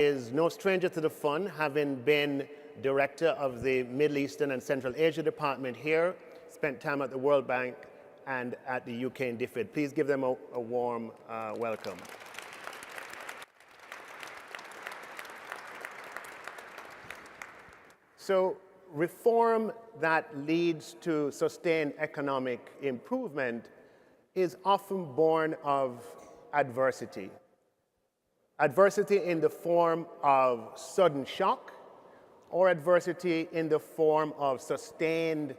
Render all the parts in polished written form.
Is no stranger to the fund, having been director of the Middle Eastern and Central Asia Department here, spent time at the World Bank and at the UK and DFID. Please give them a warm welcome. So, reform that leads to sustained economic improvement is often born of adversity. Adversity in the form of sudden shock, or adversity in the form of sustained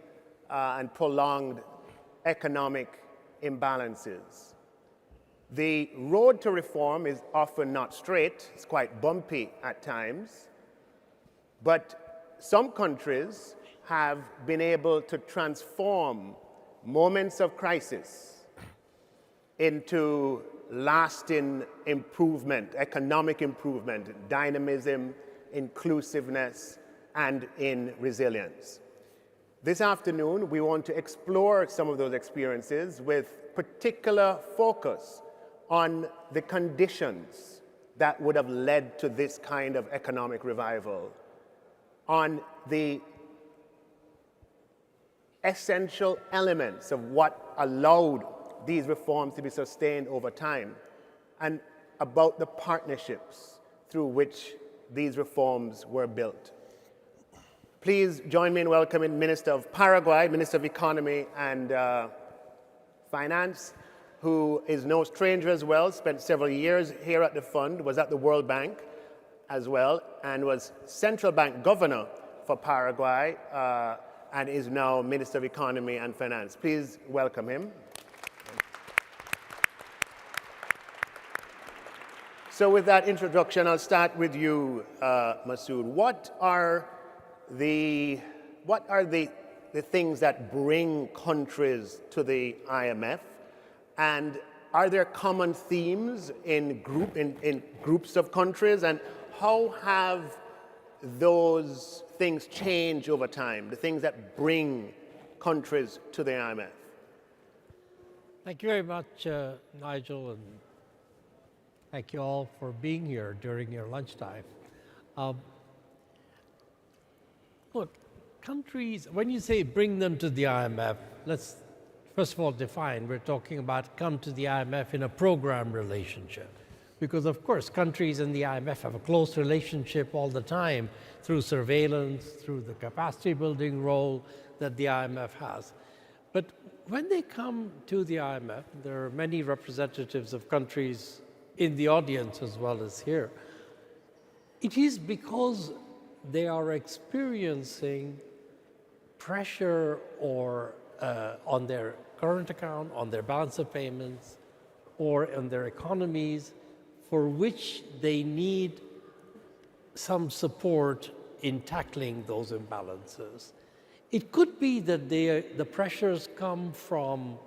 and prolonged economic imbalances. The road to reform is often not straight, it's quite bumpy at times, but some countries have been able to transform moments of crisis into lasting improvement, economic improvement, dynamism, inclusiveness, and in resilience. This afternoon, we want to explore some of those experiences with particular focus on the conditions that would have led to this kind of economic revival, on the essential elements of what allowed these reforms to be sustained over time, and about the partnerships through which these reforms were built. Please join me in welcoming Minister of Paraguay, Minister of Economy and Finance, who is no stranger as well, spent several years here at the fund, was at the World Bank as well, and was central bank governor for Paraguay, and is now Minister of Economy and Finance. Please welcome him. So with that introduction, I'll start with you, Masood. What are the things that bring countries to the IMF, and are there common themes in groups of countries, and how have those things changed over time, the things that bring countries to the IMF? Thank you very much, Nigel, and thank you all for being here during your lunchtime. Look, countries, when you say bring them to the IMF, let's first of all define, we're talking about come to the IMF in a program relationship. Because of course, countries and the IMF have a close relationship all the time through surveillance, through the capacity building role that the IMF has. But when they come to the IMF, there are many representatives of countries in the audience as well as here. It is because they are experiencing pressure or on their current account, on their balance of payments, or on their economies, for which they need some support in tackling those imbalances. It could be that the pressures come from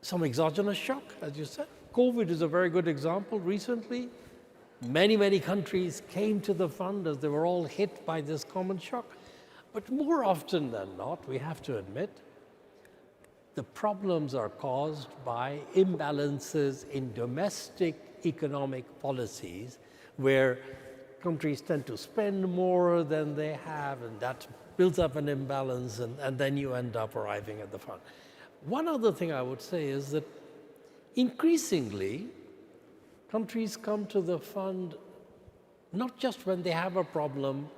some exogenous shock, as you said. COVID is a very good example. Recently, many countries came to the fund as they were all hit by this common shock. But more often than not, we have to admit, the problems are caused by imbalances in domestic economic policies, where countries tend to spend more than they have, and that builds up an imbalance, and then you end up arriving at the fund. One other thing I would say is that increasingly, countries come to the fund not just when they have a problem,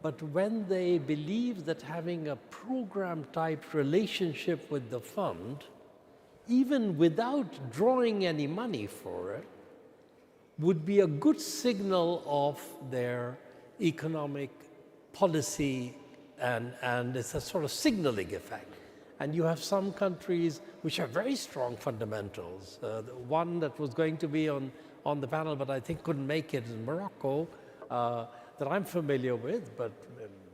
but when they believe that having a program-type relationship with the fund, even without drawing any money for it, would be a good signal of their economic policy, and it's a sort of signaling effect. And you have some countries which have very strong fundamentals. The one that was going to be on the panel, but I think couldn't make it, is Morocco, that I'm familiar with, but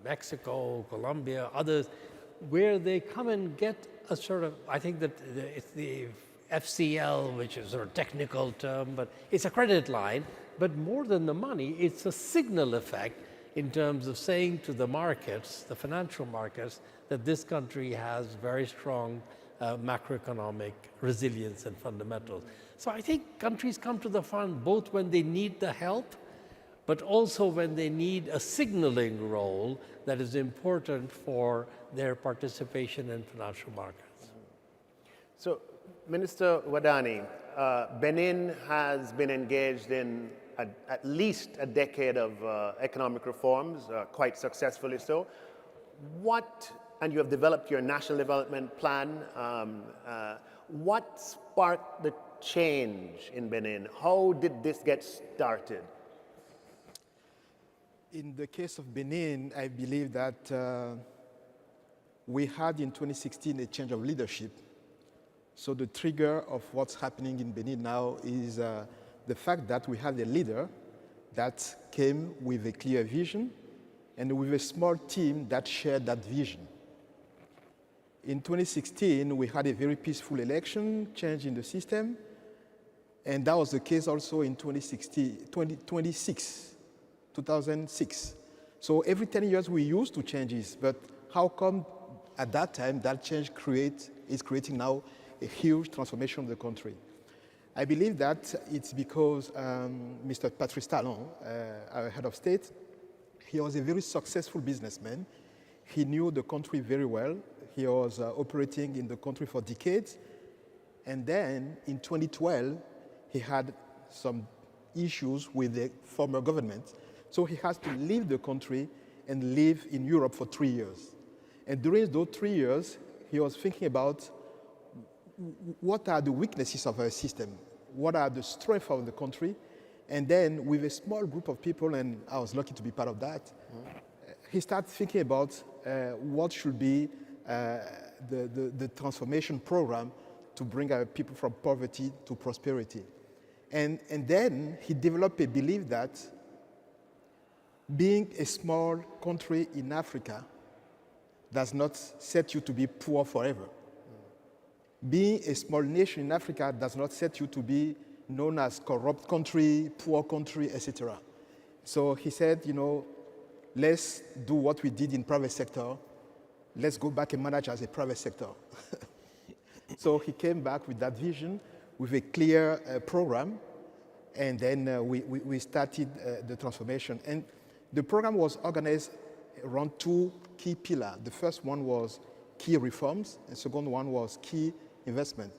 Mexico, Colombia, others, where they come and get a sort of, I think that it's the FCL, which is a sort of technical term, but it's a credit line. But more than the money, it's a signal effect in terms of saying to the markets, the financial markets, that this country has very strong macroeconomic resilience and fundamentals. So I think countries come to the fund both when they need the help, but also when they need a signaling role that is important for their participation in financial markets. So, Minister Wadani, Benin has been engaged in at least a decade of economic reforms, quite successfully so. And you have developed your national development plan. What sparked the change in Benin? How did this get started? In the case of Benin, I believe that we had in 2016 a change of leadership. So the trigger of what's happening in Benin now is the fact that we had a leader that came with a clear vision and with a small team that shared that vision. In 2016, we had a very peaceful election, change in the system, and that was the case also in 2006. So every 10 years we used to changes, but how come at that time that change is creating now a huge transformation of the country? I believe that it's because Mr. Patrice Talon, our head of state, he was a very successful businessman. He knew the country very well. He was operating in the country for decades. And then in 2012, he had some issues with the former government. So he has to leave the country and live in Europe for 3 years. And during those 3 years, he was thinking about what are the weaknesses of our system? What are the strengths of the country? And then with a small group of people, and I was lucky to be part of that, he started thinking about what should be the transformation program to bring our people from poverty to prosperity. And then he developed a belief that being a small country in Africa does not set you to be poor forever. Being a small nation in Africa does not set you to be known as corrupt country, poor country, etc. So he said, let's do what we did in private sector. Let's go back and manage as a private sector. So he came back with that vision, with a clear program, and then we started the transformation. And the program was organized around two key pillars. The first one was key reforms, and the second one was key investment.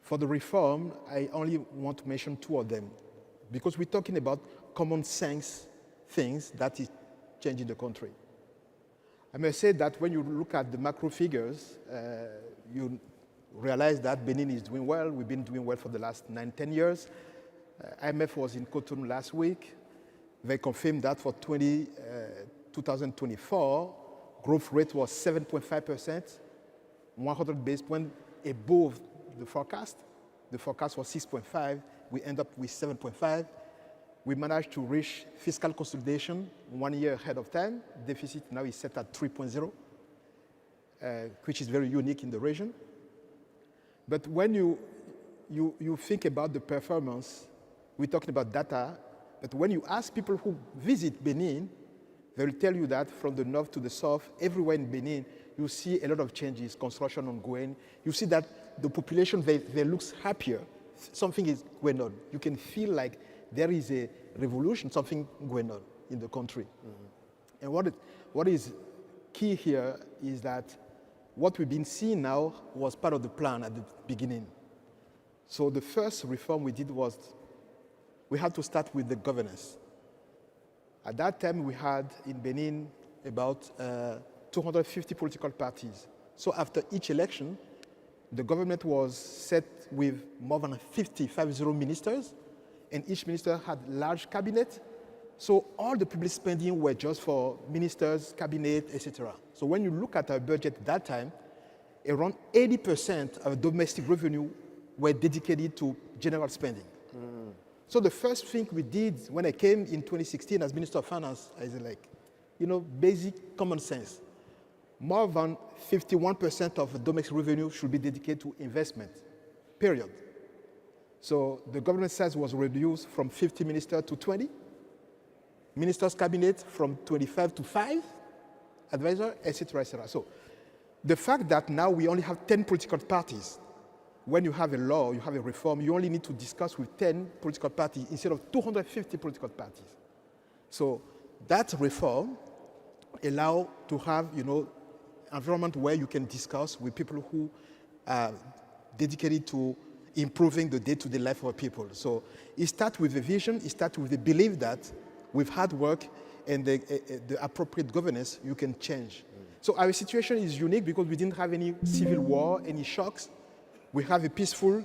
For the reform, I only want to mention two of them, because we're talking about common sense things that is changing the country. I must say that when you look at the macro figures, you realize that Benin is doing well. We've been doing well for the last 9-10 years. IMF was in Cotonou last week. They confirmed that for 2024, growth rate was 7.5%, 100 basis points above the forecast. The forecast was 6.5. We end up with 7.5. We managed to reach fiscal consolidation 1 year ahead of time. Deficit now is set at 3.0, which is very unique in the region. But when you think about the performance, we're talking about data, but when you ask people who visit Benin, they will tell you that from the north to the south, everywhere in Benin, you see a lot of changes, construction ongoing. You see that the population, they looks happier. Something is going on. You can feel like there is a revolution, something going on in the country. Mm-hmm. And what is key here is that what we've been seeing now was part of the plan at the beginning. So the first reform we did was we had to start with the governance. At that time, we had in Benin about 250 political parties. So after each election, the government was set with more than 50 ministers, and each minister had large cabinet. So all the public spending were just for ministers, cabinet, etc. So when you look at our budget at that time, around 80% of domestic revenue were dedicated to general spending. Mm. So the first thing we did when I came in 2016 as Minister of Finance is basic common sense. More than 51% of domestic revenue should be dedicated to investment, period. So the government size was reduced from 50 ministers to 20. Ministers' cabinet from 25 to 5, advisor, etc., etc. So the fact that now we only have 10 political parties when you have a law, you have a reform, you only need to discuss with 10 political parties instead of 250 political parties. So that reform allows to have, environment where you can discuss with people who are dedicated to improving the day-to-day life of people. So it starts with a vision, it starts with the belief that with hard work and the appropriate governance, you can change. So our situation is unique because we didn't have any civil war, any shocks. We have a peaceful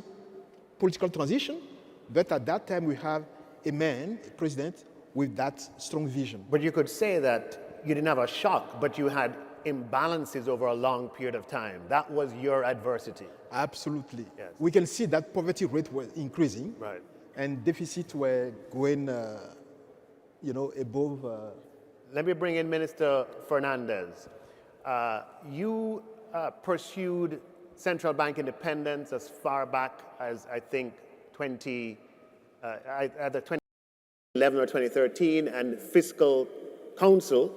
political transition, but at that time we have a man, a president, with that strong vision. But you could say that you didn't have a shock, but you had imbalances over a long period of time. That was your adversity. Absolutely. Yes. We can see that poverty rate was increasing, Right. and deficits were going, above. Let me bring in Minister Fernandez. You pursued central bank independence as far back as, I think, either 2011 or 2013, and fiscal council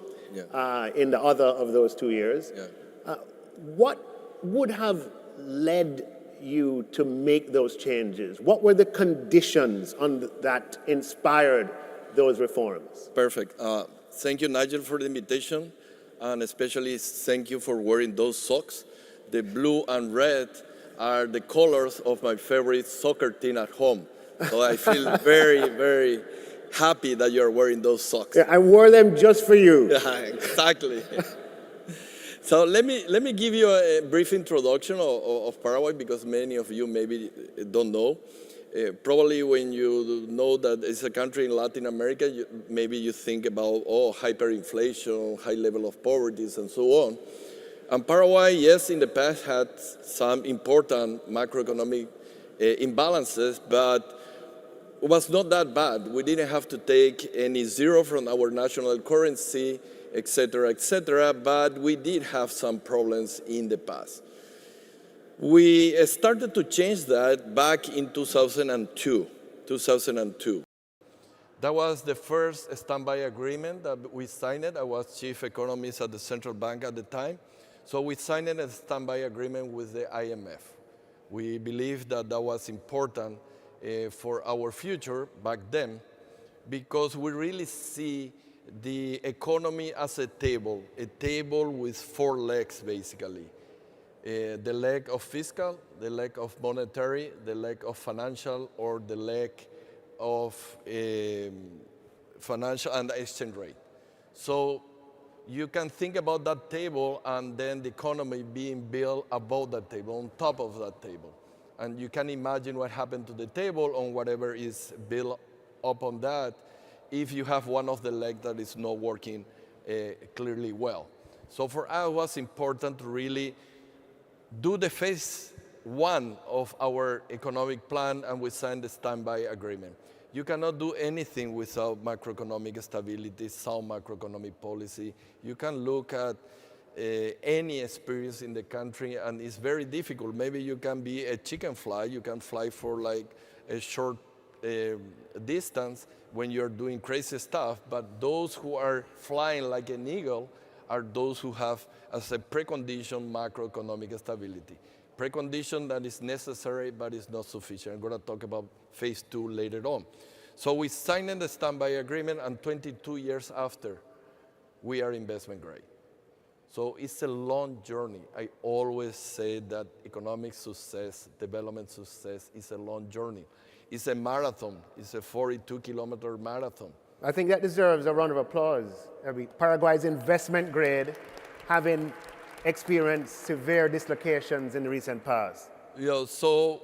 in the other of those 2 years. Yeah. What would have led you to make those changes? What were the conditions that inspired those reforms? Perfect. Thank you, Nigel, for the invitation, and especially thank you for wearing those socks. The blue and red are the colors of my favorite soccer team at home. So I feel very, very happy that you're wearing those socks. Yeah, I wore them just for you. Yeah, exactly. So let me give you a brief introduction of Paraguay, because many of you maybe don't know. Probably when you know that it's a country in Latin America, maybe you think about, hyperinflation, high level of poverty, and so on. And Paraguay, yes, in the past had some important macroeconomic imbalances, but it was not that bad. We didn't have to take any zero from our national currency, etc., but we did have some problems in the past. We started to change that back in 2002. That was the first standby agreement that we signed. I was chief economist at the central bank at the time. So we signed a standby agreement with the IMF. We believed that that was important for our future back then, because we really see the economy as a table with 4 legs, basically. The leg of fiscal, the leg of monetary, the leg of financial, or the leg of financial and exchange rate. So you can think about that table and then the economy being built above that table, on top of that table. And you can imagine what happened to the table on whatever is built up on that if you have one of the legs that is not working clearly well. So for us, it was important to really do the phase 1 of our economic plan, and we signed the standby agreement. You cannot do anything without macroeconomic stability, sound macroeconomic policy. You can look at any experience in the country, and it's very difficult. Maybe you can be a chicken fly, you can fly for like a short distance when you're doing crazy stuff, but those who are flying like an eagle are those who have as a precondition macroeconomic stability. Precondition that is necessary but is not sufficient. I'm going to talk about phase 2 later on. So we signed the standby agreement, and 22 years after, we are investment grade. So it's a long journey. I always say that economic success, development success is a long journey. It's a marathon. It's a 42-kilometer marathon. I think that deserves a round of applause. Paraguay's investment grade, having experienced severe dislocations in the recent past. So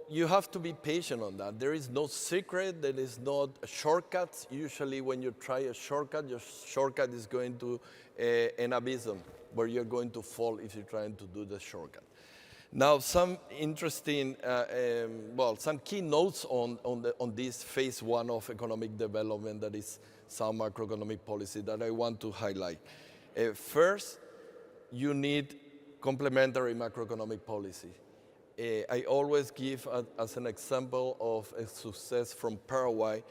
you have to be patient on that. There is no secret, there is not shortcuts. Usually when you try a shortcut, your shortcut is going to an abyss where you're going to fall if you're trying to do the shortcut. Now, some interesting, some key notes on this phase 1 of economic development, that is sound macroeconomic policy, that I want to highlight. First, you need complementary macroeconomic policy. I always give as an example of a success from Paraguay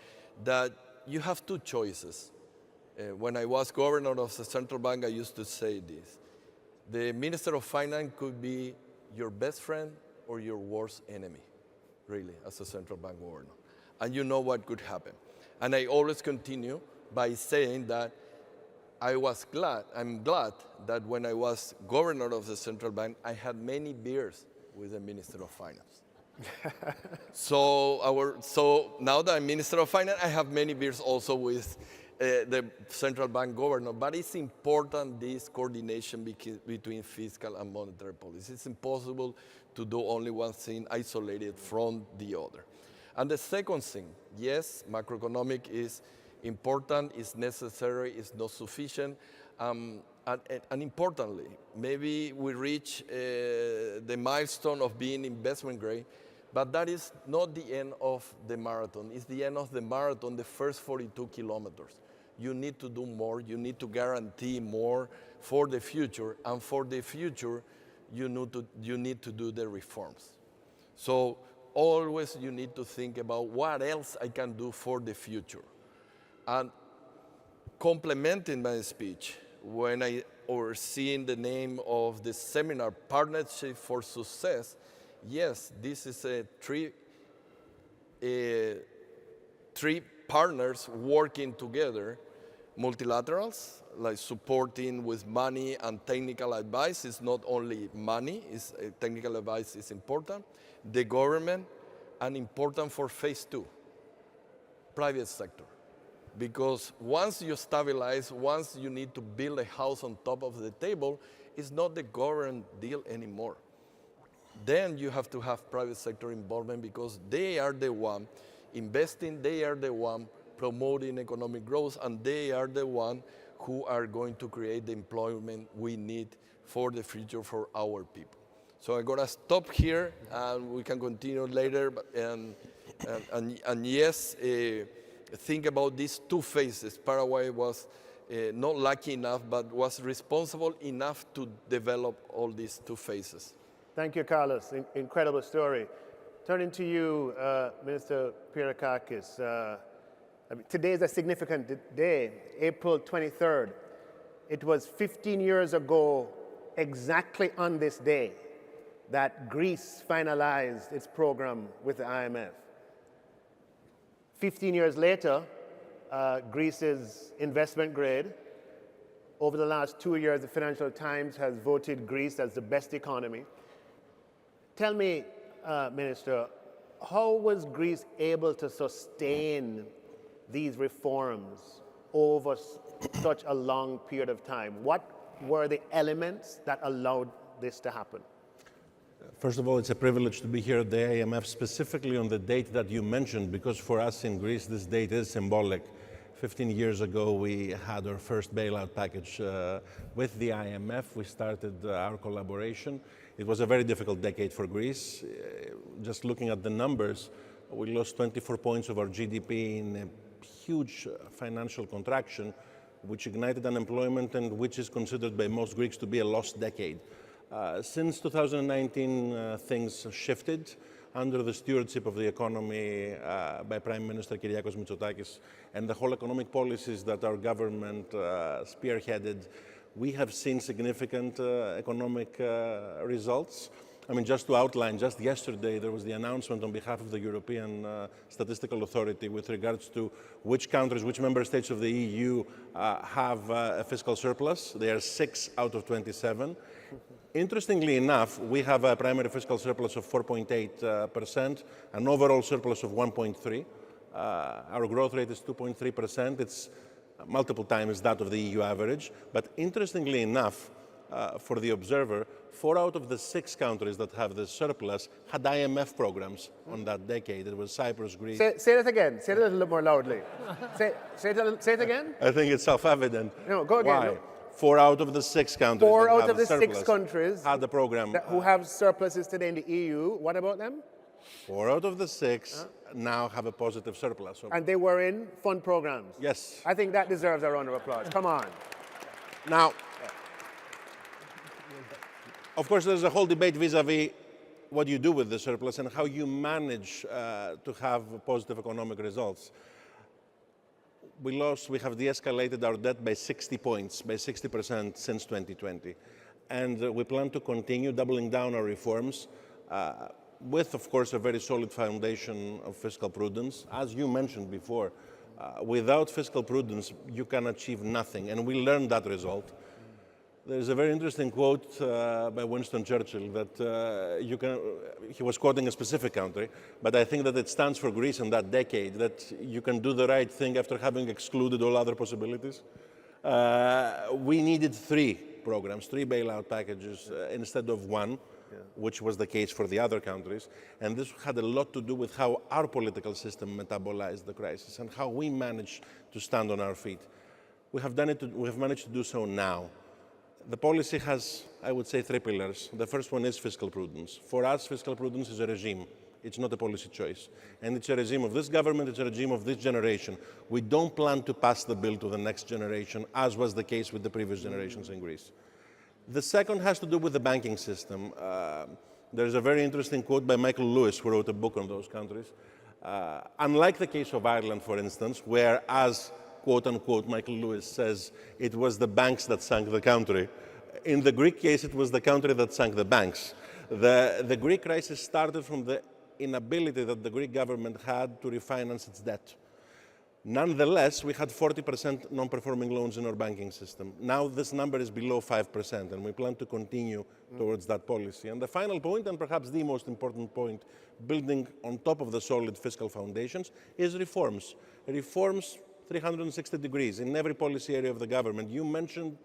that you have 2 choices. When I was governor of the central bank, I used to say this. The Minister of Finance could be your best friend or your worst enemy, really, as a central bank governor. And you know what could happen. And I always continue by saying that I'm glad that when I was governor of the central bank, I had many beers with the Minister of Finance. So now that I'm Minister of Finance, I have many beers also with the central bank governor. But it's important, this coordination between fiscal and monetary policy. It's impossible to do only one thing isolated from the other. And the second thing, yes, macroeconomic is important, is necessary, is not sufficient. And importantly, maybe we reach the milestone of being investment grade, but that is not the end of the marathon. It's the end of the marathon, the first 42 kilometers. You need to do more. You need to guarantee more for the future. And for the future, you need to do the reforms. So always you need to think about what else I can do for the future. And complementing my speech, when I overseen the name of the seminar, Partnership for Success, yes, this is three partners working together, multilaterals, like supporting with money and technical advice. It's not only money, technical advice is important. The government, and important for phase 2, private sector. Because once you stabilize, once you need to build a house on top of the table, it's not the government deal anymore. Then you have to have private sector involvement because they are the one investing, they are the one promoting economic growth, and they are the one who are going to create the employment we need for the future for our people. So I'm gonna stop here, and we can continue later. And yes, think about these two phases. Paraguay was not lucky enough, but was responsible enough to develop all these two phases. Thank you, Carlos. Incredible story. Turning to you, Minister Pierakakis. Today is a significant day, April 23rd. It was 15 years ago, exactly on this day, that Greece finalized its program with the IMF. 15 years later, Greece is investment grade. Over the last 2 years, the Financial Times has voted Greece as the best economy. Tell me, Minister, how was Greece able to sustain these reforms over such a long period of time? What were the elements that allowed this to happen? First of all, it's a privilege to be here at the IMF, specifically on the date that you mentioned, because for us in Greece, this date is symbolic. 15 years ago, we had our first bailout package with the IMF. We started our collaboration. It was a very difficult decade for Greece. Just looking at the numbers, we lost 24 points of our GDP in a huge financial contraction, which ignited unemployment and which is considered by most Greeks to be a lost decade. Since 2019, things shifted under the stewardship of the economy by Prime Minister Kyriakos Mitsotakis and the whole economic policies that our government spearheaded. We have seen significant economic results. I mean, just to outline, just yesterday there was the announcement on behalf of the European Statistical Authority with regards to which countries, which member states of the EU have a fiscal surplus. They are 6 out of 27. Interestingly enough, we have a primary fiscal surplus of 4.8%, an overall surplus of 1.3%. Our growth rate is 2.3%. It's multiple times that of the EU average. But interestingly enough, for the observer, 4 out of the 6 countries that have the surplus had IMF programs on that decade. It was Cyprus, Greece. Say that again. Say it a little more loudly. say it again. I think it's self-evident. No, go again. Why? No. 4 out of the 6 countries. 4 that out have of the surplus 6 countries had the program. who have surpluses today in the EU. What about them? 4 out of the 6 now have a positive surplus. So And they were in fund programs. yes. I think that deserves a round of applause. Come on. Now, of course, there's a whole debate vis-a-vis what you do with the surplus and how you manage to have positive economic results. We have de-escalated our debt by 60 points, by 60% since 2020. And we plan to continue doubling down our reforms. with, of course, a very solid foundation of fiscal prudence. As you mentioned before, without fiscal prudence, you can achieve nothing, and we learned that result. There's a very interesting quote by Winston Churchill that he was quoting a specific country, but I think that it stands for Greece in that decade, that you can do the right thing after having excluded all other possibilities. We needed 3 programs, 3 bailout packages instead of 1, which was the case for the other countries. And this had a lot to do with how our political system metabolized the crisis and how we managed to stand on our feet. We have managed to do so now. The policy has, I would say, 3 pillars. The first one is fiscal prudence. For us, fiscal prudence is a regime. It's not a policy choice. And it's a regime of this government, it's a regime of this generation. We don't plan to pass the bill to the next generation, as was the case with the previous generations in Greece. The second has to do with the banking system. There's a very interesting quote by Michael Lewis, who wrote a book on those countries. Unlike the case of Ireland, for instance, where, as quote unquote, Michael Lewis says, it was the banks that sank the country. In the Greek case, it was the country that sank the banks. The Greek crisis started from the inability that the Greek government had to refinance its debt. Nonetheless, we had 40% non-performing loans in our banking system. Now this number is below 5%, and we plan to continue towards that policy. And the final point, and perhaps the most important point, building on top of the solid fiscal foundations, is reforms. Reforms 360 degrees in every policy area of the government. You mentioned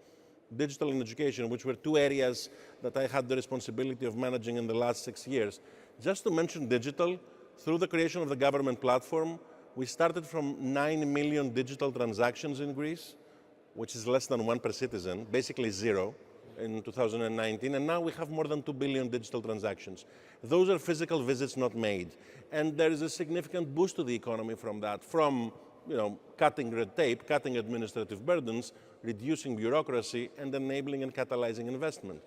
digital and education, which were 2 areas that I had the responsibility of managing in the last 6 years. Just to mention digital, through the creation of the government platform, we started from 9 million digital transactions in Greece, which is less than 1 per citizen, basically 0 in 2019, and now we have more than 2 billion digital transactions. Those are physical visits not made. And there is a significant boost to the economy from that, from cutting red tape, cutting administrative burdens, reducing bureaucracy, and enabling and catalyzing investment.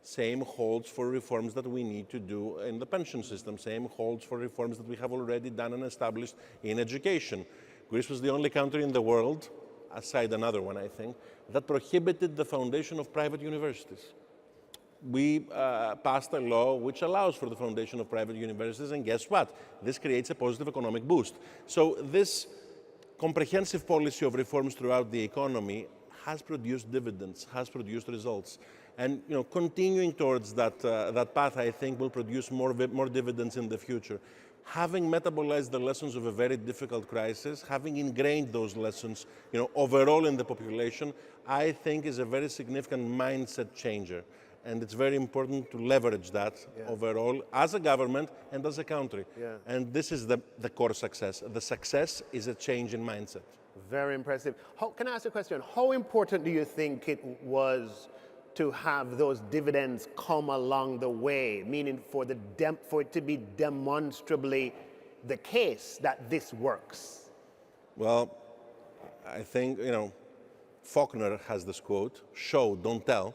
Same holds for reforms that we need to do in the pension system. Same holds for reforms that we have already done and established in education. Greece was the only country in the world, aside another one, I think, that prohibited the foundation of private universities. We passed a law which allows for the foundation of private universities, and guess what? This creates a positive economic boost. So this comprehensive policy of reforms throughout the economy has produced dividends, has produced results. And continuing towards that path, I think, will produce more dividends in the future. Having metabolized the lessons of a very difficult crisis, having ingrained those lessons overall in the population, I think is a very significant mindset changer. And it's very important to leverage that overall as a government and as a country. Yeah. And this is the core success. The success is a change in mindset. Very impressive. Can I ask a question? How important do you think it was to have those dividends come along the way, meaning for it to be demonstrably the case that this works? Well, I think, Faulkner has this quote, show, don't tell.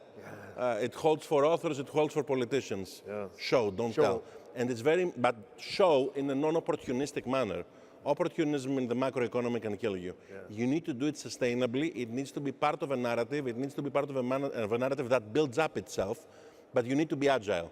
It holds for authors, it holds for politicians. Yes. Show, don't tell. And it's but show in a non-opportunistic manner. Opportunism in the macroeconomy can kill you. Yeah. You need to do it sustainably. It needs to be part of a narrative. It needs to be part of a narrative that builds up itself, but you need to be agile.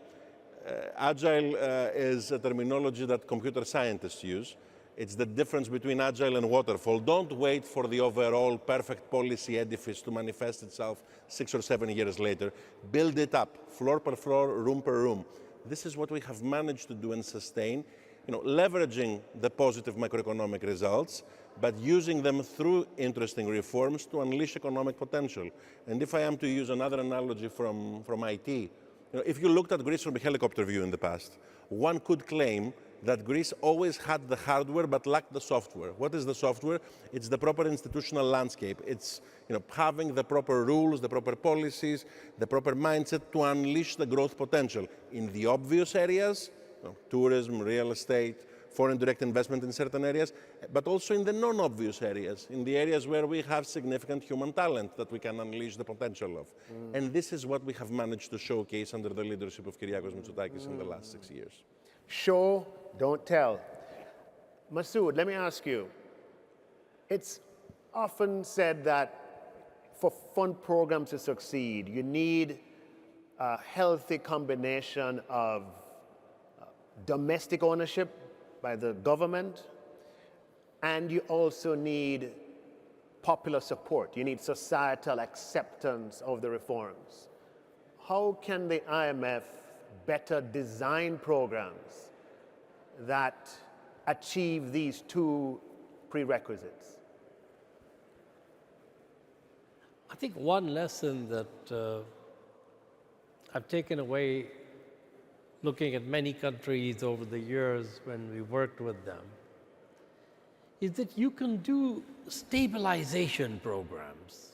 Agile is a terminology that computer scientists use. It's the difference between agile and waterfall. Don't wait for the overall perfect policy edifice to manifest itself 6 or 7 years later. Build it up, floor per floor, room per room. This is what we have managed to do and sustain, leveraging the positive macroeconomic results, but using them through interesting reforms to unleash economic potential. And if I am to use another analogy from IT, if you looked at Greece from a helicopter view in the past, one could claim that Greece always had the hardware but lacked the software. What is the software? It's the proper institutional landscape. It's having the proper rules, the proper policies, the proper mindset to unleash the growth potential in the obvious areas, tourism, real estate, foreign direct investment in certain areas, but also in the non-obvious areas, in the areas where we have significant human talent that we can unleash the potential of. And this is what we have managed to showcase under the leadership of Kyriakos Mitsotakis in the last 6 years. Show, don't tell. Masoud, let me ask you. It's often said that for fund programs to succeed, you need a healthy combination of domestic ownership by the government, and you also need popular support. You need societal acceptance of the reforms. How can the IMF better design programs that achieve these two prerequisites? I think one lesson that I've taken away looking at many countries over the years when we worked with them is that you can do stabilization programs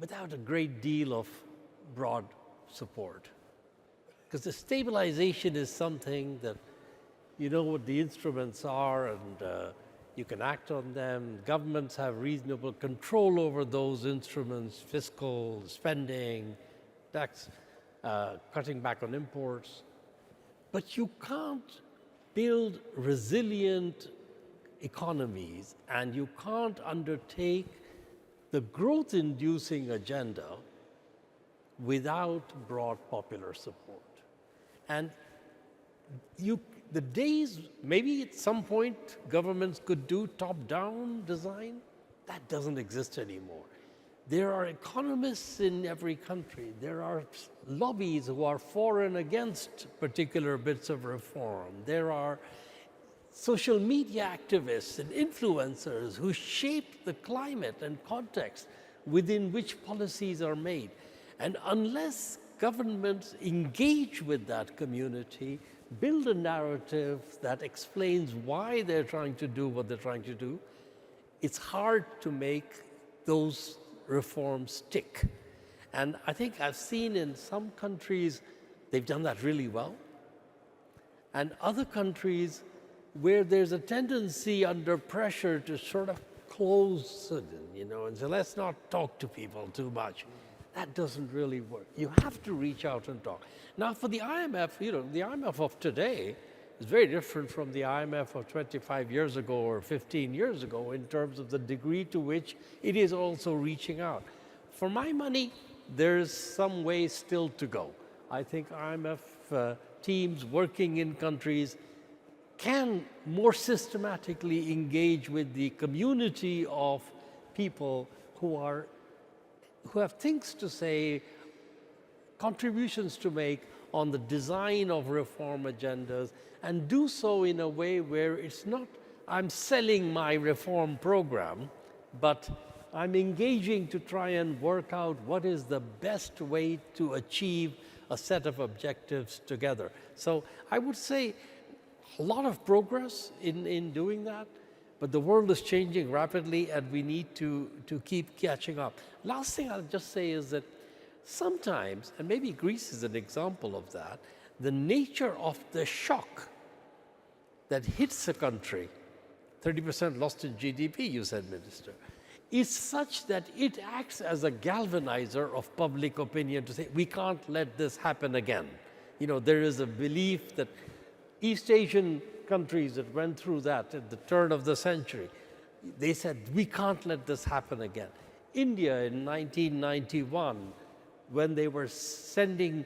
without a great deal of broad support. Because the stabilization is something that you know what the instruments are and you can act on them. Governments have reasonable control over those instruments, fiscal, spending, tax, cutting back on imports. But you can't build resilient economies and you can't undertake the growth-inducing agenda without broad popular support. And the days, maybe at some point governments could do top-down design, that doesn't exist anymore. There are economists in every country. There are lobbies who are for and against particular bits of reform. There are social media activists and influencers who shape the climate and context within which policies are made. And unless governments engage with that community, build a narrative that explains why they're trying to do what they're trying to do, it's hard to make those reforms stick. And I think I've seen in some countries, they've done that really well. And other countries where there's a tendency under pressure to sort of close, and say, let's not talk to people too much. That doesn't really work. You have to reach out and talk. Now, for the IMF, the IMF of today is very different from the IMF of 25 years ago or 15 years ago in terms of the degree to which it is also reaching out. For my money, there's some way still to go. I think IMF teams working in countries can more systematically engage with the community of people who have things to say, contributions to make on the design of reform agendas, and do so in a way where it's not, I'm selling my reform program, but I'm engaging to try and work out what is the best way to achieve a set of objectives together. So I would say a lot of progress in doing that, but the world is changing rapidly and we need to keep catching up. Last thing I'll just say is that sometimes, and maybe Greece is an example of that, the nature of the shock that hits a country, 30% lost in GDP, you said, Minister, is such that it acts as a galvanizer of public opinion to say, we can't let this happen again. There is a belief that East Asian countries that went through that at the turn of the century, they said, we can't let this happen again. India in 1991, when they were sending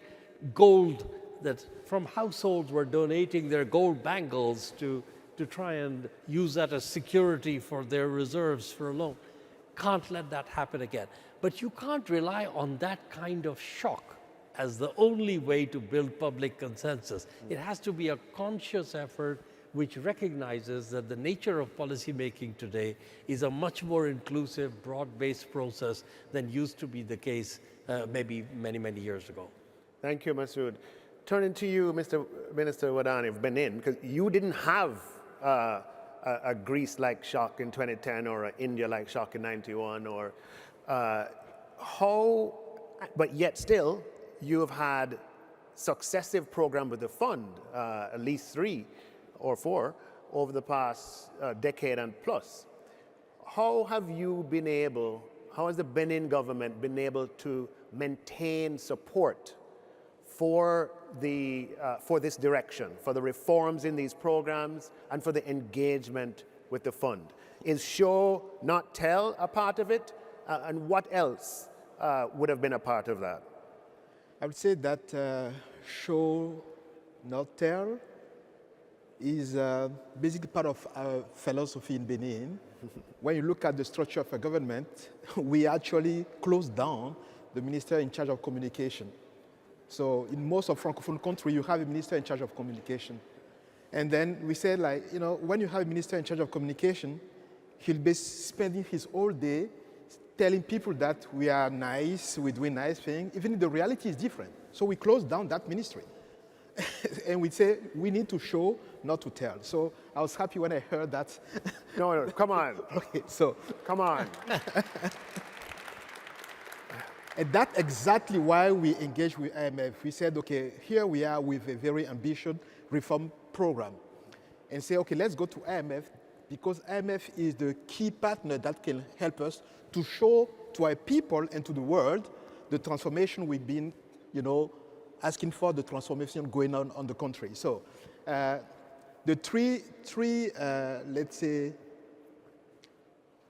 gold that from households were donating their gold bangles to try and use that as security for their reserves for a loan. Can't let that happen again. But you can't rely on that kind of shock as the only way to build public consensus. It has to be a conscious effort which recognizes that the nature of policy making today is a much more inclusive, broad-based process than used to be the case maybe many, many years ago. Thank you, Masood. Turning to you, Mr. Minister Wadani of Benin, because you didn't have a Greece-like shock in 2010 or an India-like shock in 91, or but yet still, you have had successive programs with the fund, at least 3 or 4, over the past decade and plus. How has the Benin government been able to maintain support for this direction, for the reforms in these programs, and for the engagement with the fund? Is show, not tell a part of it? And what else would have been a part of that? I would say that show not tell, is basically part of our philosophy in Benin. When you look at the structure of a government, we actually closed down the minister in charge of communication. So in most of Francophone countries, you have a minister in charge of communication. And then we said, like, you know, when you have a minister in charge of communication, he'll be spending his whole day telling people that we are nice, we're doing nice things, even if the reality is different. So we closed down that ministry. And we say, we need to show, not to tell. So I was happy when I heard that. No, come on. Okay, so. Come on. And that's exactly why we engaged with IMF. We said, okay, here we are with a very ambitious reform program. And say, okay, let's go to IMF, because IMF is the key partner that can help us to show to our people and to the world the transformation we've been, you know, asking for, the transformation going on the country. So the three let's say,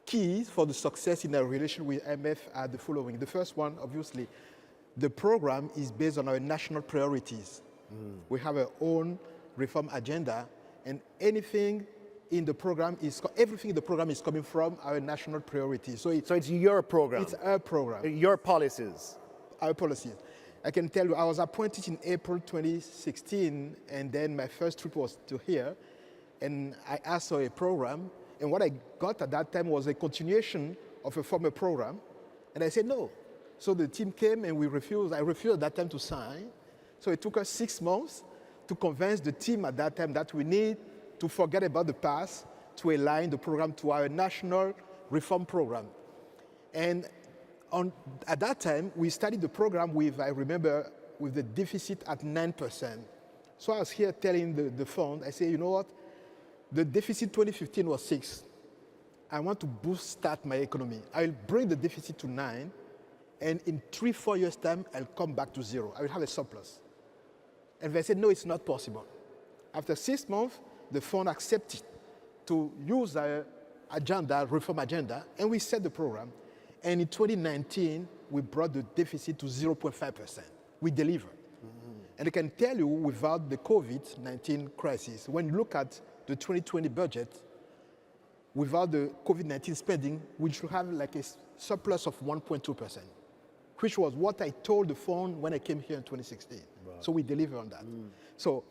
keys for the success in our relation with IMF are the following. The first one, obviously, the program is based on our national priorities. We have our own reform agenda, and everything in the program is coming from our national priorities. So it's your program. It's our program. Your policies. Our policies. I can tell you, I was appointed in April 2016, and then my first trip was to here, and I asked for a program, and what I got at that time was a continuation of a former program, and I said no. So the team came and I refused at that time to sign. So it took us 6 months to convince the team at that time that we need to forget about the past to align the program to our national reform program. And at that time, we started the program with, I remember, with the deficit at 9%. So I was here telling the fund, I say, you know what? The deficit 2015 was 6. I want to start my economy. I'll bring the deficit to 9, and in 3-4 years' time, I'll come back to 0. I will have a surplus. And they said, no, it's not possible. After 6 months, the fund accepted to use our agenda, reform agenda, and we set the program. And in 2019, we brought the deficit to 0.5%. We delivered. And I can tell you, without the COVID-19 crisis, when you look at the 2020 budget, without the COVID-19 spending, we should have like a surplus of 1.2%, which was what I told the fund when I came here in 2016. Wow. So we delivered on that. So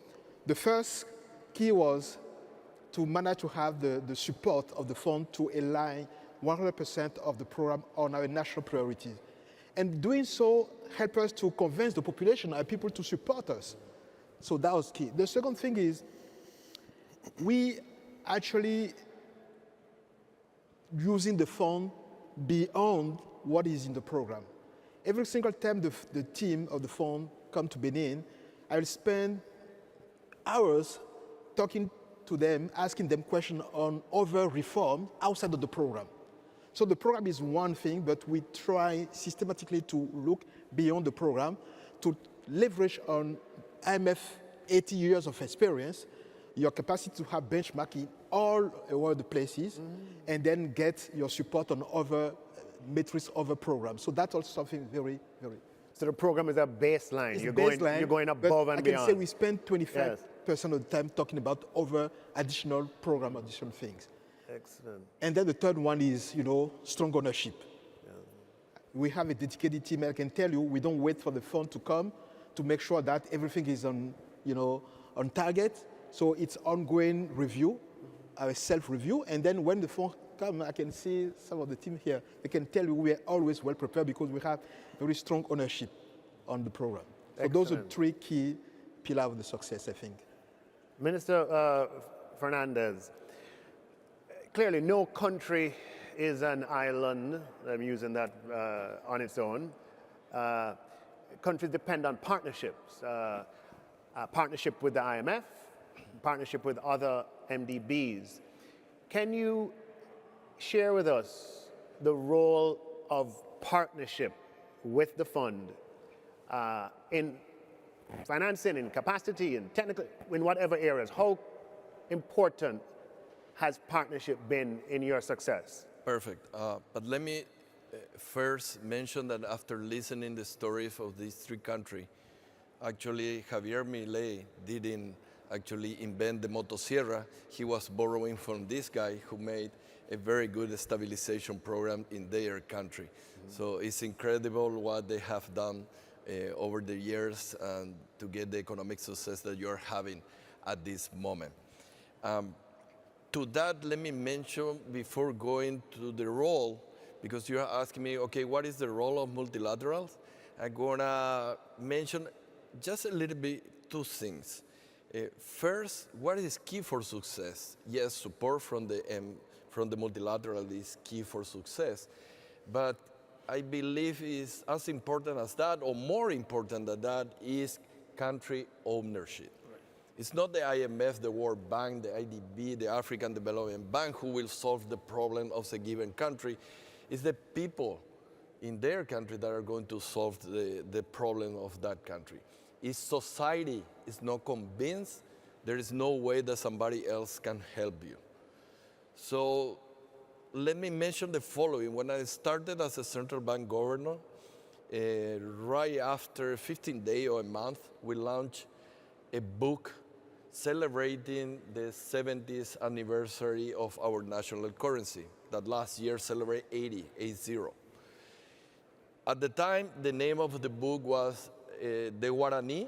the first key was to manage to have the support of the fund to align 100% of the program on our national priorities. And doing so helped us to convince the population, our people, to support us. So that was key. The second thing is, we actually using the fund beyond what is in the program. Every single time the team of the fund come to Benin, I will spend hours talking to them, asking them questions on other reform outside of the program. So the program is one thing, but we try systematically to look beyond the program, to leverage on IMF 80 years of experience, your capacity to have benchmarking all over the places, and then get your support on other metrics, other programs. So that's also something very, very. So the program is a baseline. It's You're baseline, going above and beyond. I can say we spend 25% of the time talking about other additional program, additional things. Excellent. And then the third one is, you know, strong ownership. Yeah. We have a dedicated team. I can tell you, we don't wait for the fund to come to make sure that everything is on, you know, on target. So it's ongoing review, self-review. And then when the fund comes, I can see some of the team here. They can tell you we are always well prepared because we have very strong ownership on the program. So those are 3 key pillars of the success, I think. Minister Fernandez, clearly no country is an island, I'm using that on its own. Countries depend on partnerships. Partnership with the IMF, partnership with other MDBs. Can you share with us the role of partnership with the fund in financing, in capacity, in technical, in whatever areas? How important has partnership been in your success? Perfect. But let me first mention that after listening the stories of these 3 countries, Actually, Javier Milei didn't actually invent the motosierra. He was borrowing from this guy who made a very good stabilization program in their country. So it's incredible what they have done over the years and to get the economic success that you're having at this moment. To that, let me mention before going to the role, because you're asking me, okay, what is the role of multilaterals? I'm gonna mention just a little bit two things. First, what is key for success? Yes, support from the multilateral is key for success, but I believe is as important as that, or more important than that, is country ownership. It's not the IMF, the World Bank, the IDB, the African Development Bank who will solve the problem of a given country. It's the people in their country that are going to solve the problem of that country. If society is not convinced, there is no way that somebody else can help you. So let me mention the following. When I started as a central bank governor, right after 15 days or a month, we launched a book celebrating the 70th anniversary of our national currency, that last year celebrated 80. At the time, the name of the book was the Guarani,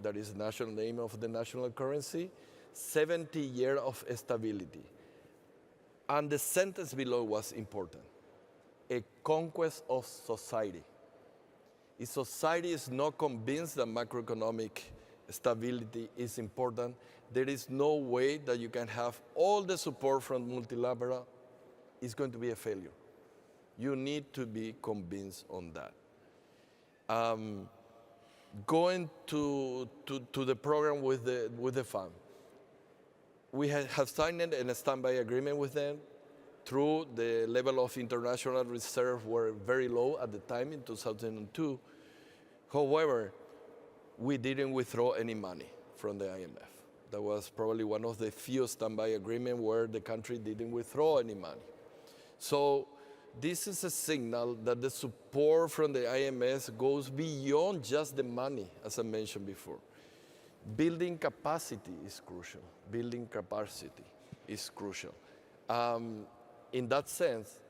that is the national name of the national currency, 70 years of stability. And the sentence below was important, a conquest of society. If society is not convinced that macroeconomic stability is important, there is no way that you can have all the support from multilateral. It's going to be a failure. You need to be convinced on that. Going to the program with the fund. We have signed a standby agreement with them. Through the level of international reserve were very low at the time in 2002. However, we didn't withdraw any money from the IMF. That was probably one of the few standby agreements where the country didn't withdraw any money. So this is a signal that the support from the IMF goes beyond just the money, as I mentioned before. Building capacity is crucial. Building capacity is crucial. In that sense,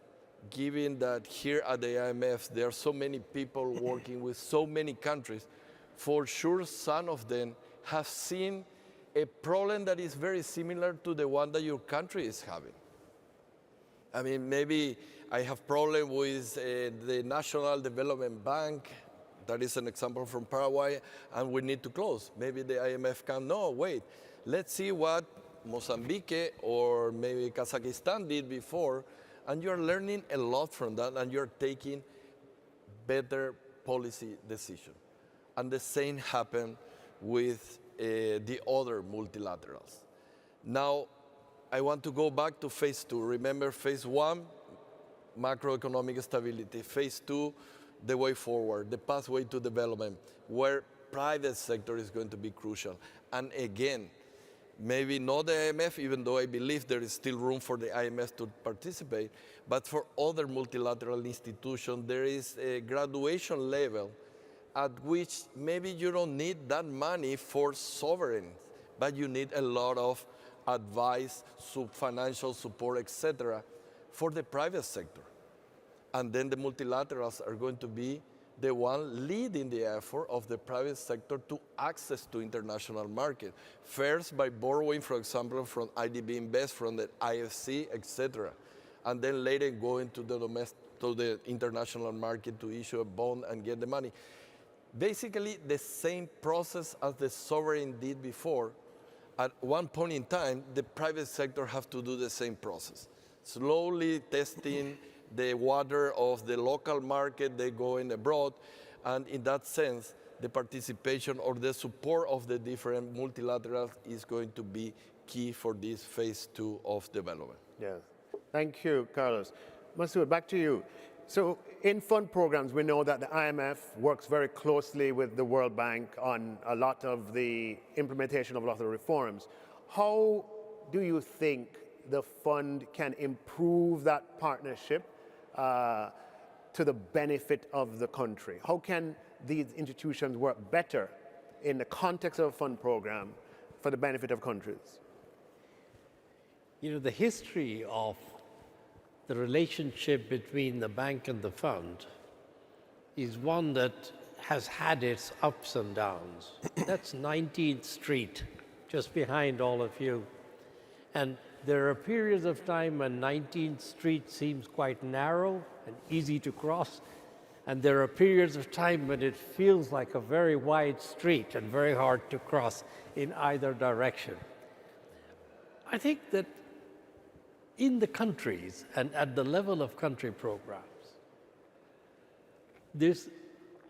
given that here at the IMF, there are so many people working with so many countries, for sure some of them have seen a problem that is very similar to the one that your country is having. I mean, maybe I have problem with the National Development Bank. That is an example from Paraguay, and we need to close. Maybe the IMF can, no, wait, let's see what Mozambique or maybe Kazakhstan did before, and you're learning a lot from that, and you're taking better policy decisions. And the same happened with the other multilaterals. Now, I want to go back to phase two. Remember, phase one, macroeconomic stability. Phase two, the way forward, the pathway to development, where private sector is going to be crucial. And again, maybe not the IMF, even though I believe there is still room for the IMF to participate, but for other multilateral institutions, there is a graduation level at which maybe you don't need that money for sovereigns, but you need a lot of advice, financial support, etc., for the private sector. And then the multilaterals are going to be the one leading the effort of the private sector to access to international market. First, by borrowing, for example, from IDB Invest, from the IFC, etc., and then later going to the international market to issue a bond and get the money. Basically, the same process as the sovereign did before. At one point in time, the private sector have to do the same process. Slowly testing the water of the local market, they go in abroad, and in that sense, the participation or the support of the different multilaterals is going to be key for this phase two of development. Yes. Thank you, Carlos. Masoud, back to you. So in fund programs, we know that the IMF works very closely with the World Bank on a lot of the implementation of a lot of the reforms. How do you think the fund can improve that partnership to the benefit of the country? How can these institutions work better in the context of a fund program for the benefit of countries? You know, the history of the relationship between the bank and the fund is one that has had its ups and downs. That's 19th Street, just behind all of you. And there are periods of time when 19th Street seems quite narrow and easy to cross. And there are periods of time when it feels like a very wide street and very hard to cross in either direction. I think that in the countries and at the level of country programs, there's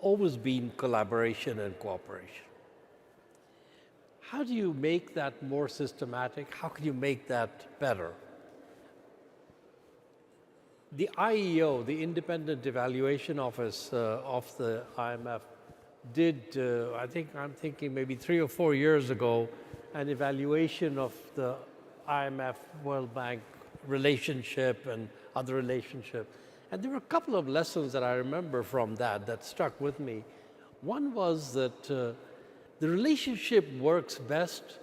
always been collaboration and cooperation. How do you make that more systematic? How can you make that better? The IEO, the Independent Evaluation Office of the IMF, did, I'm thinking maybe 3 or 4 years ago, an evaluation of the IMF World Bank relationship and other relationships. And there were a couple of lessons that I remember from that stuck with me. One was that the relationship works best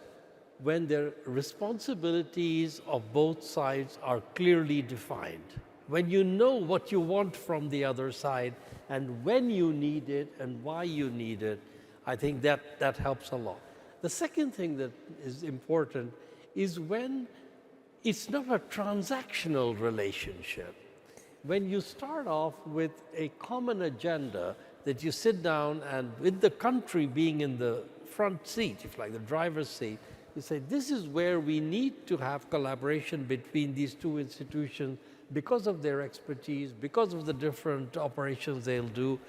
when the responsibilities of both sides are clearly defined. When you know what you want from the other side and when you need it and why you need it, I think that helps a lot. The second thing that is important is when it's not a transactional relationship. When you start off with a common agenda that you sit down and with the country being in the front seat, if like the driver's seat, you say, this is where we need to have collaboration between these two institutions because of their expertise, because of the different operations they'll do,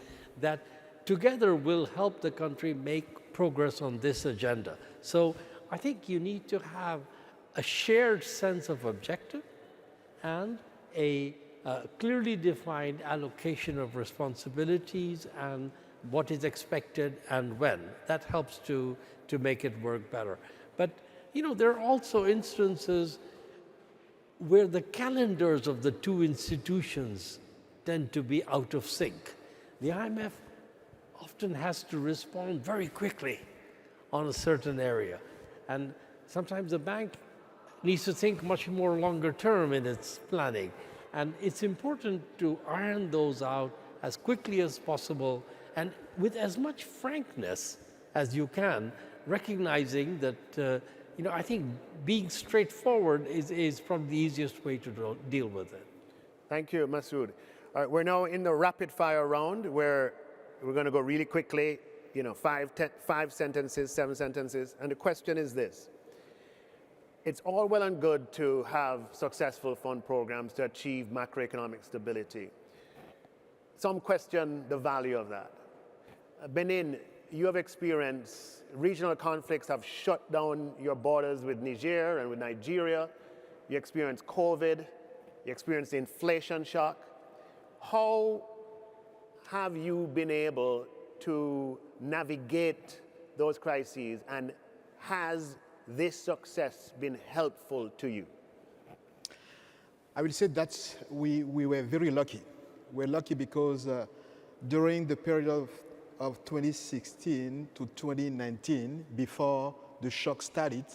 that together will help the country make progress on this agenda. So I think you need to have a shared sense of objective and a clearly defined allocation of responsibilities and what is expected and when. That helps to make it work better. But you know, there are also instances where the calendars of the two institutions tend to be out of sync. The IMF often has to respond very quickly on a certain area. And sometimes the bank needs to think much more longer term in its planning. And it's important to iron those out as quickly as possible and with as much frankness as you can, recognizing that I think being straightforward is probably the easiest way to deal with it. Thank you, Masood. All right, we're now in the rapid fire round where we're going to go really quickly, 5 sentences, 7 sentences. And the question is this. It's all well and good to have successful fund programs to achieve macroeconomic stability. Some question the value of that. Benin, you have experienced regional conflicts have shut down your borders with Niger and with Nigeria. You experienced COVID. You experienced the inflation shock. How have you been able to navigate those crises, and has this success been helpful to you? I will say that we were very lucky. We're lucky because during the period of 2016 to 2019, before the shock started,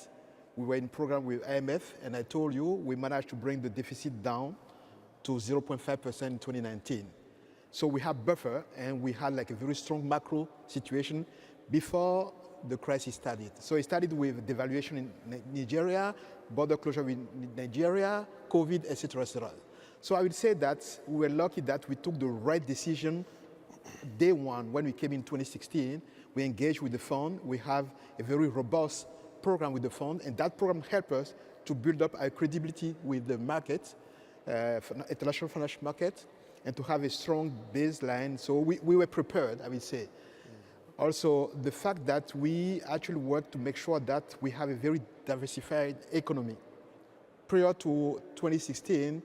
we were in program with IMF, and I told you we managed to bring the deficit down to 0.5% in 2019. So we have buffer, and we had like a very strong macro situation before the crisis started. So it started with devaluation in Nigeria, border closure with Nigeria, COVID, etc., etc. So I would say that we were lucky that we took the right decision day one. When we came in 2016, we engaged with the fund. We have a very robust program with the fund, and that program helped us to build up our credibility with the market, international financial market, and to have a strong baseline. So we were prepared, I would say. Also, the fact that we actually work to make sure that we have a very diversified economy. Prior to 2016,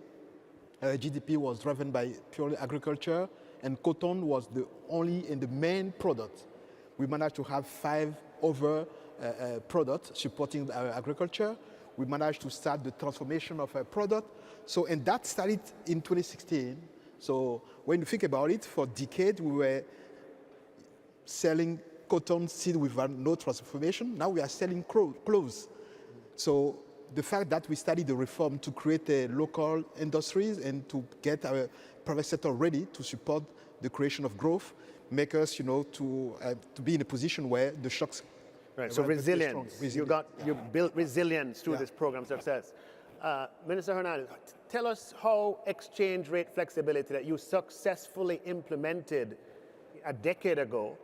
GDP was driven by purely agriculture, and cotton was the only and the main product. We managed to have 5 other products supporting our agriculture. We managed to start the transformation of our product. So, and that started in 2016. So when you think about it, for decades we were selling cotton seed with no transformation. Now we are selling clothes. So the fact that we studied the reform to create local industries and to get our private sector ready to support the creation of growth make us, to be in a position where the shocks. Right. So resilience. You built resilience through this program success. Minister Hernandez, tell us how exchange rate flexibility that you successfully implemented a decade ago,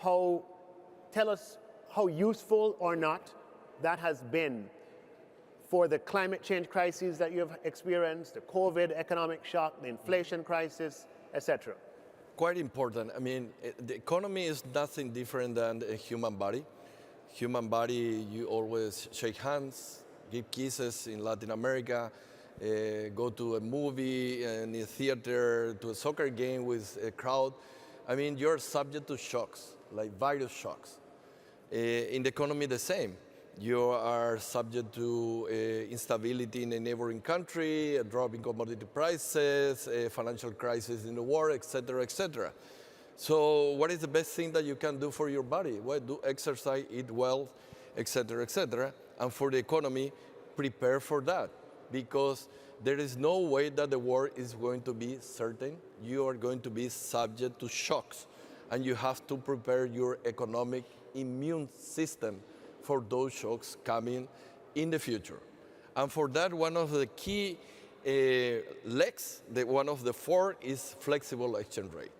tell us how useful or not that has been for the climate change crises that you have experienced, the COVID economic shock, the inflation crisis, etc. Quite important. I mean, the economy is nothing different than a human body. Human body, you always shake hands, give kisses in Latin America, go to a movie, in a theater, to a soccer game with a crowd. I mean, you're subject to shocks, like virus shocks. In the economy, the same. You are subject to instability in a neighboring country, a drop in commodity prices, a financial crisis in the war, et cetera, et cetera. So what is the best thing that you can do for your body? Well, do exercise, eat well, et cetera, et cetera. And for the economy, prepare for that. Because there is no way that the world is going to be certain. You are going to be subject to shocks. And you have to prepare your economic immune system for those shocks coming in the future. And for that, one of the key legs, one of the four, is flexible exchange rate.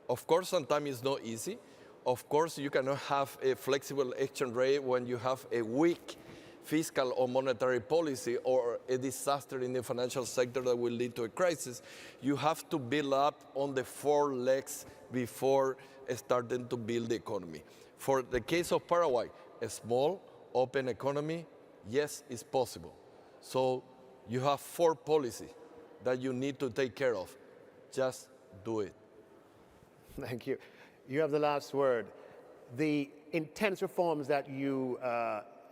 Of course, sometimes it's not easy. Of course, you cannot have a flexible exchange rate when you have a weak fiscal or monetary policy or a disaster in the financial sector that will lead to a crisis. You have to build up on the four legs before starting to build the economy. For the case of Paraguay, a small, open economy, yes, it's possible. So you have four policies that you need to take care of. Just do it. Thank you. You have the last word. The intense reforms that you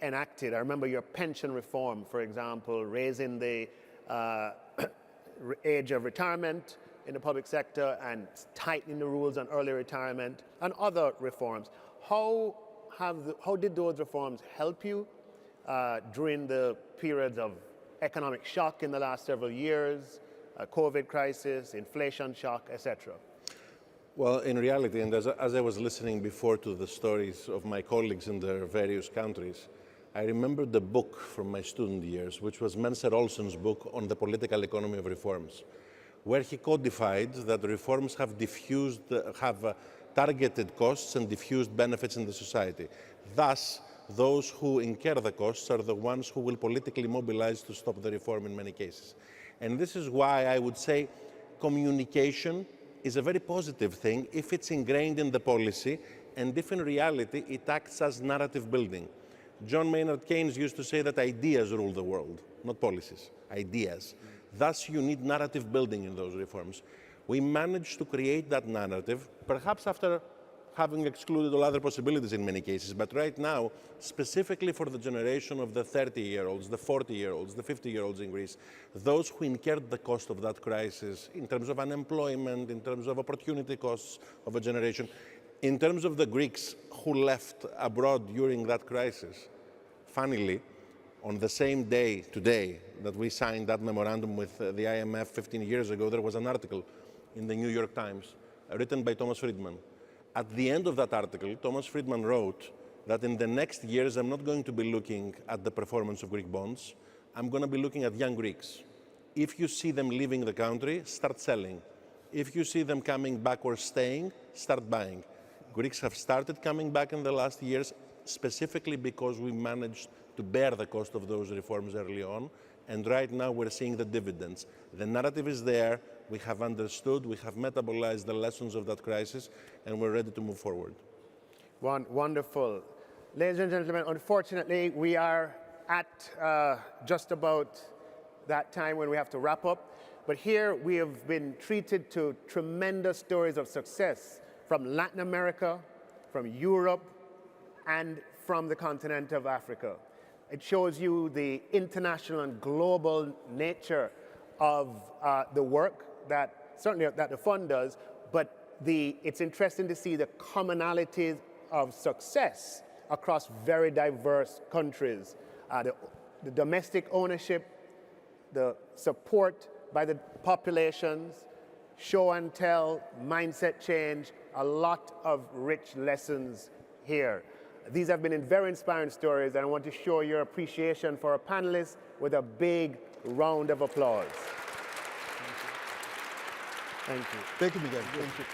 enacted, I remember your pension reform, for example, raising the age of retirement in the public sector and tightening the rules on early retirement and other reforms. How did those reforms help you during the periods of economic shock in the last several years, COVID crisis, inflation shock, etc.? Well, in reality, and as I was listening before to the stories of my colleagues in their various countries, I remembered the book from my student years, which was Menser Olsen's book on the political economy of reforms, where he codified that reforms have targeted costs and diffused benefits in the society. Thus, those who incur the costs are the ones who will politically mobilize to stop the reform in many cases. And this is why I would say communication is a very positive thing if it's ingrained in the policy and if in reality it acts as narrative building. John Maynard Keynes used to say that ideas rule the world, not policies, ideas. Thus, you need narrative building in those reforms. We managed to create that narrative, perhaps after having excluded all other possibilities in many cases, but right now, specifically for the generation of the 30-year-olds, the 40-year-olds, the 50-year-olds in Greece, those who incurred the cost of that crisis in terms of unemployment, in terms of opportunity costs of a generation, in terms of the Greeks who left abroad during that crisis. Funnily, on the same day today that we signed that memorandum with the IMF 15 years ago, there was an article in the New York Times written by Thomas Friedman. At the end of that article, Thomas Friedman wrote that in the next years, I'm not going to be looking at the performance of Greek bonds. I'm going to be looking at young Greeks. If you see them leaving the country, start selling. If you see them coming back or staying, start buying. Greeks have started coming back in the last years, specifically because we managed to bear the cost of those reforms early on. And right now we're seeing the dividends. The narrative is there. We have understood, we have metabolized the lessons of that crisis, and we're ready to move forward. Wonderful. Ladies and gentlemen, unfortunately, we are at just about that time when we have to wrap up. But here we have been treated to tremendous stories of success from Latin America, from Europe, and from the continent of Africa. It shows you the international and global nature of the work that certainly that the fund does, but it's interesting to see the commonalities of success across very diverse countries. The domestic ownership, the support by the populations, show and tell, mindset change, a lot of rich lessons here. These have been very inspiring stories, and I want to show your appreciation for our panelists with a big round of applause. Thank you. Thank you, Miguel. Thank you.